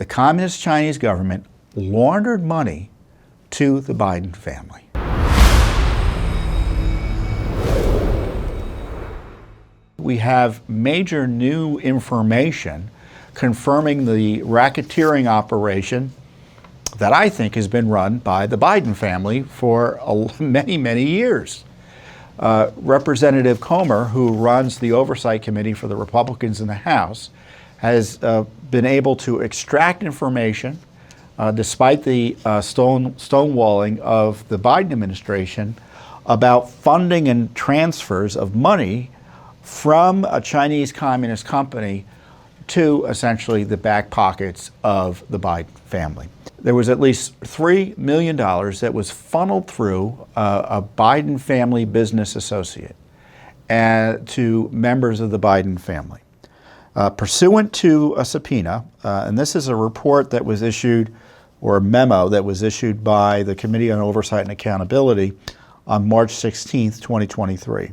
the Communist Chinese government laundered money to the Biden family. We have major new information confirming the racketeering operation that I think has been run by the Biden family for many, many years. Representative Comer, who runs the Oversight Committee for the Republicans in the House, has been able to extract information despite the stonewalling of the Biden administration about funding and transfers of money from a Chinese communist company to essentially the back pockets of the Biden family. There was at least $3 million that was funneled through a Biden family business associate to members of the Biden family. Pursuant to a subpoena, and this is a report that was issued, or a memo that was issued by the Committee on Oversight and Accountability on March 16, 2023.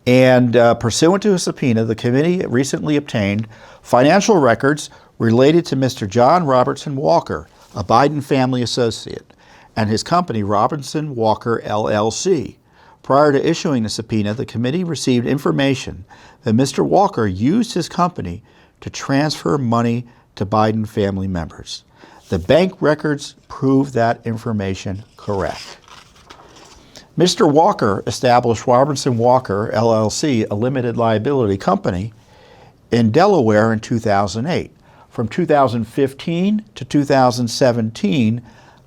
And pursuant to a subpoena, the committee recently obtained financial records related to Mr. John Robertson Walker, a Biden family associate, and his company, Robertson Walker, LLC. Prior to issuing the subpoena, the committee received information that Mr. Walker used his company to transfer money to Biden family members. The bank records prove that information correct. Mr. Walker established Robertson Walker, LLC, a limited liability company in Delaware in 2008. From 2015 to 2017,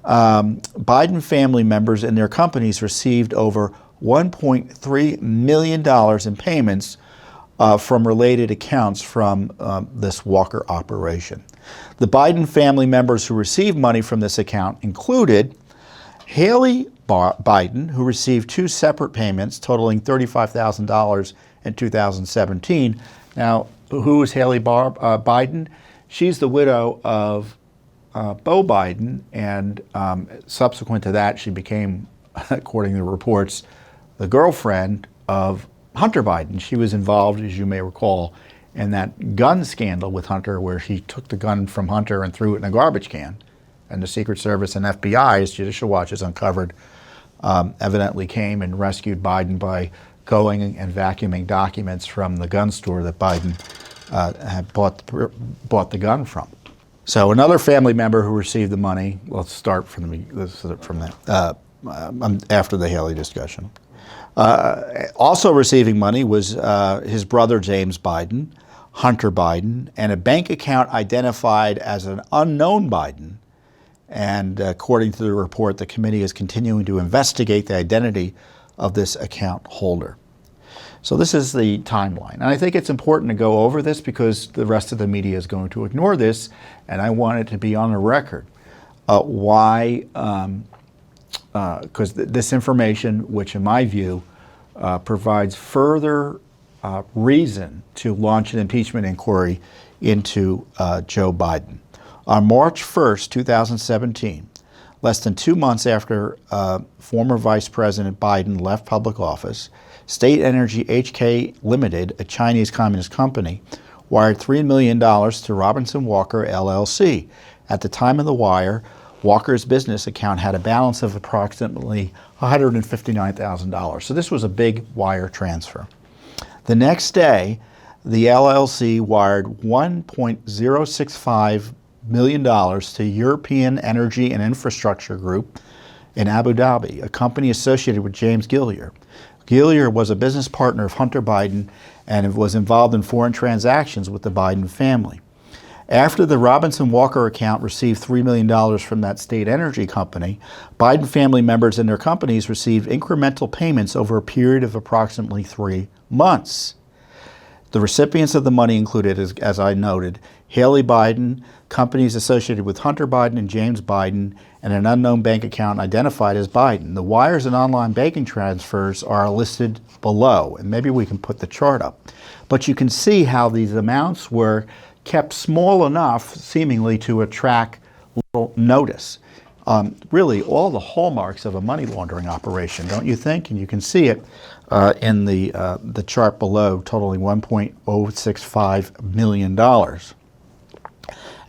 Biden family members and their companies received over $1.3 million in payments from related accounts from this Walker operation. The Biden family members who received money from this account included Haley Biden, who received two separate payments totaling $35,000 in 2017. Now, who is Haley Biden? She's the widow of Beau Biden, and subsequent to that, she became, according to reports, the girlfriend of Hunter Biden. She was involved, as you may recall, in that gun scandal with Hunter, where she took the gun from Hunter and threw it in a garbage can. And the Secret Service and FBI, as Judicial Watch has uncovered, evidently came and rescued Biden by going and vacuuming documents from the gun store that Biden had bought the gun from. So another family member who received the money, let's start from that, after the Haley discussion. Also receiving money was his brother James Biden, Hunter Biden, and a bank account identified as an unknown Biden. And according to the report, the committee is continuing to investigate the identity of this account holder. So this is the timeline. And I think it's important to go over this because the rest of the media is going to ignore this, and I want it to be on the record. Why? Because this information, which in my view provides further reason to launch an impeachment inquiry into Joe Biden. On March 1st, 2017, less than 2 months after former Vice President Biden left public office, State Energy HK Limited, a Chinese communist company, wired $3 million to Robertson Walker, LLC. At the time of the wire, Walker's business account had a balance of approximately $159,000. So this was a big wire transfer. The next day, the LLC wired $1.065 million to European Energy and Infrastructure Group in Abu Dhabi, a company associated with James Gilliar. Gilliar was a business partner of Hunter Biden and was involved in foreign transactions with the Biden family. After the Robertson Walker account received $3 million from that state energy company, Biden family members and their companies received incremental payments over a period of approximately 3 months. The recipients of the money included, as I noted, Haley Biden, companies associated with Hunter Biden and James Biden, and an unknown bank account identified as Biden. The wires and online banking transfers are listed below, and maybe we can put the chart up. But you can see how these amounts were kept small enough, seemingly, to attract little notice. Really, all the hallmarks of a money laundering operation, don't you think? And you can see it in the chart below, totaling $1.065 million.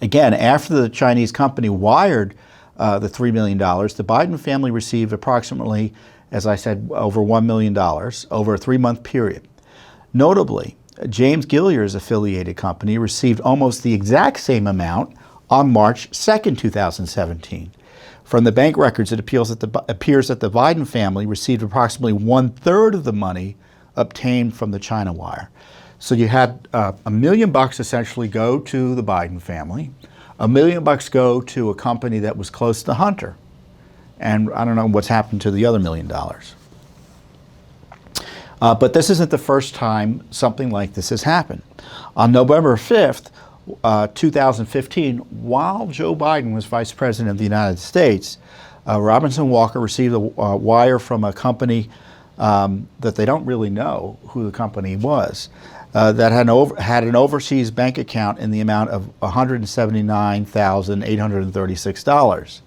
Again, after the Chinese company wired the $3 million, the Biden family received approximately, as I said, over $1 million over a 3-month period. Notably, James Gillier's affiliated company received almost the exact same amount on March 2nd, 2017. From the bank records, it appears that the Biden family received approximately 1/3 of the money obtained from the China wire. So you had $1 million essentially go to the Biden family, $1 million go to a company that was close to Hunter, and I don't know what's happened to the other $1 million. But this isn't the first time something like this has happened. On November 5th, 2015, while Joe Biden was Vice President of the United States, Robinson Walker received a wire from a company that they don't really know who the company was, that had an overseas bank account in the amount of $179,836.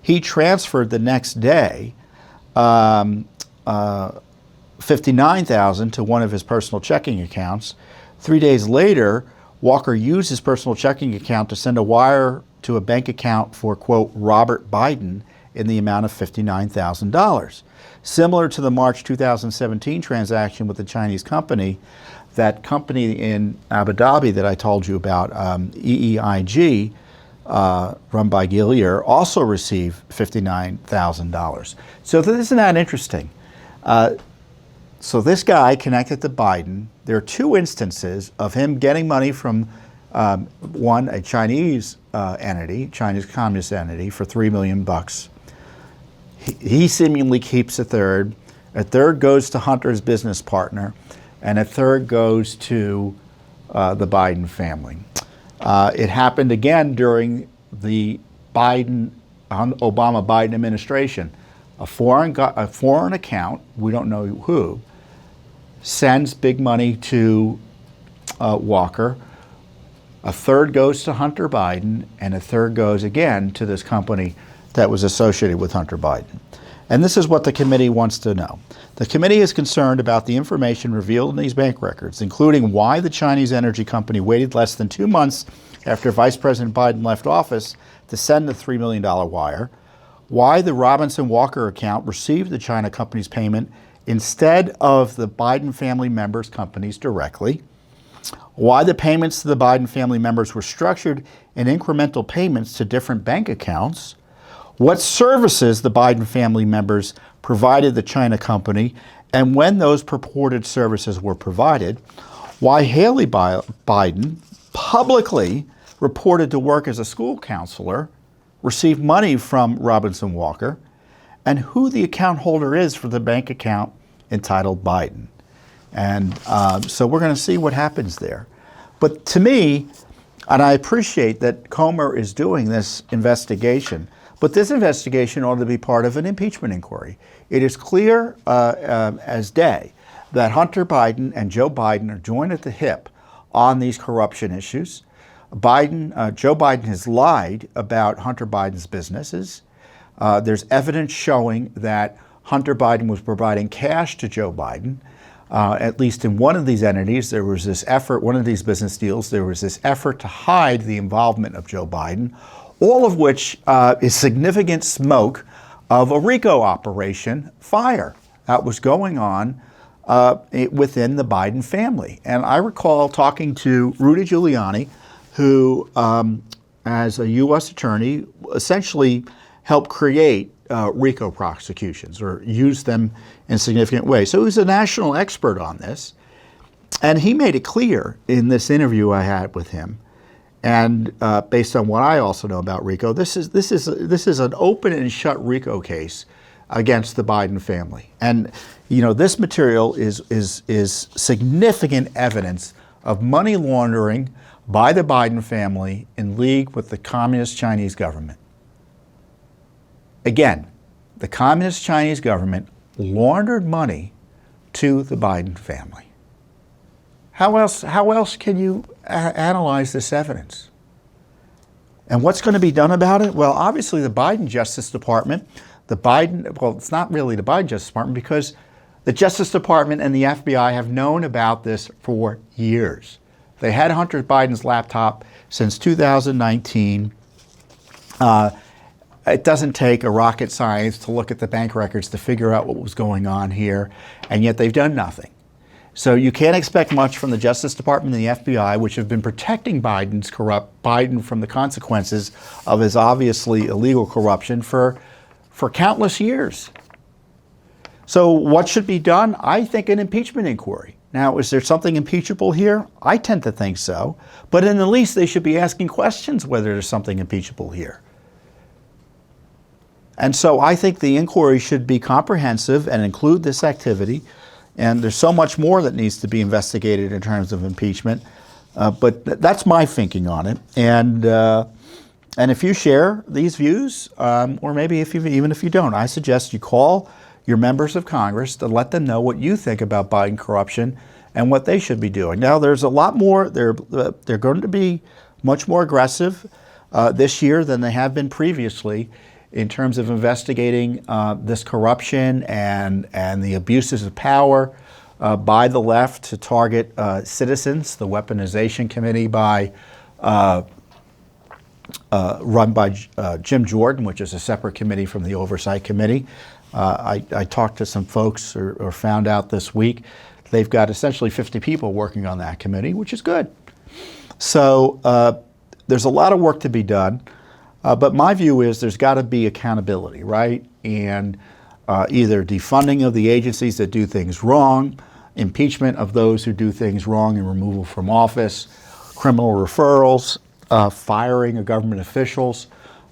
He transferred the next day $59,000 to one of his personal checking accounts. 3 days later, Walker used his personal checking account to send a wire to a bank account for, quote, Robert Biden in the amount of $59,000. Similar to the March 2017 transaction with the Chinese company, that company in Abu Dhabi that I told you about, EEIG, run by Gillier, also received $59,000. So isn't that interesting? So this guy connected to Biden. There are 2 instances of him getting money from one, a Chinese entity, Chinese communist entity, for $3 million. He seemingly keeps a third. A third goes to Hunter's business partner, and a third goes to the Biden family. It happened again during the Obama-Biden administration. A foreign account, we don't know who, sends big money to Walker. A third goes to Hunter Biden, and a third goes again to this company that was associated with Hunter Biden. And this is what the committee wants to know. The committee is concerned about the information revealed in these bank records, including why the Chinese energy company waited less than 2 months after Vice President Biden left office to send the $3 million wire, why the Robinson Walker account received the China company's payment instead of the Biden family members' companies directly, why the payments to the Biden family members were structured in incremental payments to different bank accounts, what services the Biden family members provided the China company, and when those purported services were provided, why Haley Biden publicly reported to work as a school counselor, received money from Robinson Walker, and who the account holder is for the bank account entitled Biden. And so we're going to see what happens there. But to me, and I appreciate that Comer is doing this investigation, but this investigation ought to be part of an impeachment inquiry. It is clear as day that Hunter Biden and Joe Biden are joined at the hip on these corruption issues. Joe Biden has lied about Hunter Biden's businesses. There's evidence showing that Hunter Biden was providing cash to Joe Biden. At least in one of these entities, there was this effort, one of these business deals, there was this effort to hide the involvement of Joe Biden, all of which is significant smoke of a RICO operation fire that was going on within the Biden family. And I recall talking to Rudy Giuliani, who, as a U.S. attorney, essentially helped create RICO prosecutions or used them in significant ways. So he's a national expert on this. And he made it clear in this interview I had with him, and based on what I also know about RICO, this is an open and shut RICO case against the Biden family. And you know, this material is significant evidence of money laundering by the Biden family in league with the communist Chinese government. Again, the communist Chinese government laundered money to the Biden family. How else can you analyze this evidence? And what's going to be done about it? Well, obviously the Biden Justice Department, it's not really the Biden Justice Department, because the Justice Department and the FBI have known about this for years. They had Hunter Biden's laptop since 2019. It doesn't take a rocket science to look at the bank records to figure out what was going on here, and yet they've done nothing. So you can't expect much from the Justice Department and the FBI, which have been protecting Biden from the consequences of his obviously illegal corruption for countless years. So what should be done? I think an impeachment inquiry. Now, is there something impeachable here? I tend to think so. But in the least, they should be asking questions whether there's something impeachable here. And so I think the inquiry should be comprehensive and include this activity. And there's so much more that needs to be investigated in terms of impeachment. But that's my thinking on it. And if you share these views, or maybe even if you don't, I suggest you call your members of Congress to let them know what you think about Biden corruption and what they should be doing. Now, there's a lot more. They're going to be much more aggressive this year than they have been previously in terms of investigating this corruption and the abuses of power by the left to target citizens. The Weaponization Committee run by Jim Jordan, which is a separate committee from the Oversight Committee. I talked to some folks or found out this week they've got essentially 50 people working on that committee, which is good. So there's a lot of work to be done. But my view is there's got to be accountability, right? And either defunding of the agencies that do things wrong, impeachment of those who do things wrong and removal from office, criminal referrals, firing of government officials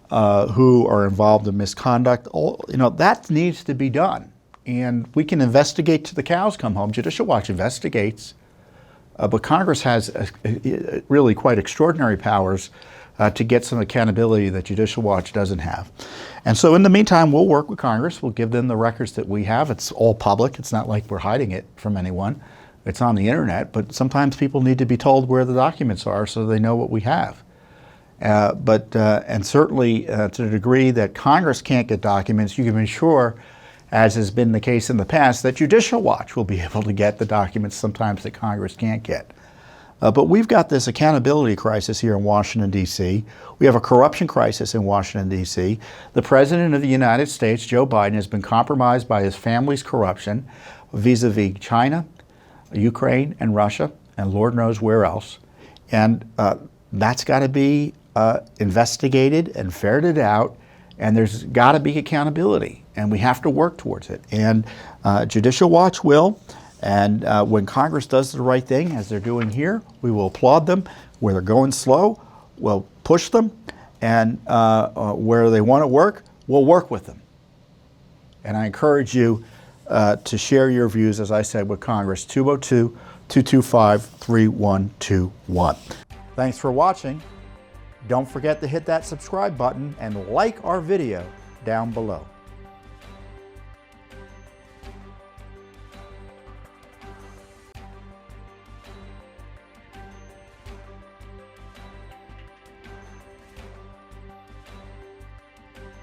who are involved in misconduct. That needs to be done. And we can investigate till the cows come home. Judicial Watch investigates. But Congress has really quite extraordinary powers to get some accountability that Judicial Watch doesn't have. And so in the meantime, we'll work with Congress. We'll give them the records that we have. It's all public. It's not like we're hiding it from anyone. It's on the internet, but sometimes people need to be told where the documents are so they know what we have. And certainly to the degree that Congress can't get documents, you can be sure, as has been the case in the past, that Judicial Watch will be able to get the documents sometimes that Congress can't get. But we've got this accountability crisis here in Washington, D.C. We have a corruption crisis in Washington, D.C. The President of the United States, Joe Biden, has been compromised by his family's corruption vis-a-vis China, Ukraine, and Russia, and Lord knows where else. And that's got to be investigated and ferreted out, and there's got to be accountability, and we have to work towards it. And Judicial Watch will. And when Congress does the right thing, as they're doing here, we will applaud them. Where they're going slow, we'll push them. And where they want to work, we'll work with them. And I encourage you to share your views, as I said, with Congress, 202-225-3121. Thanks for watching. Don't forget to hit that subscribe button and like our video down below.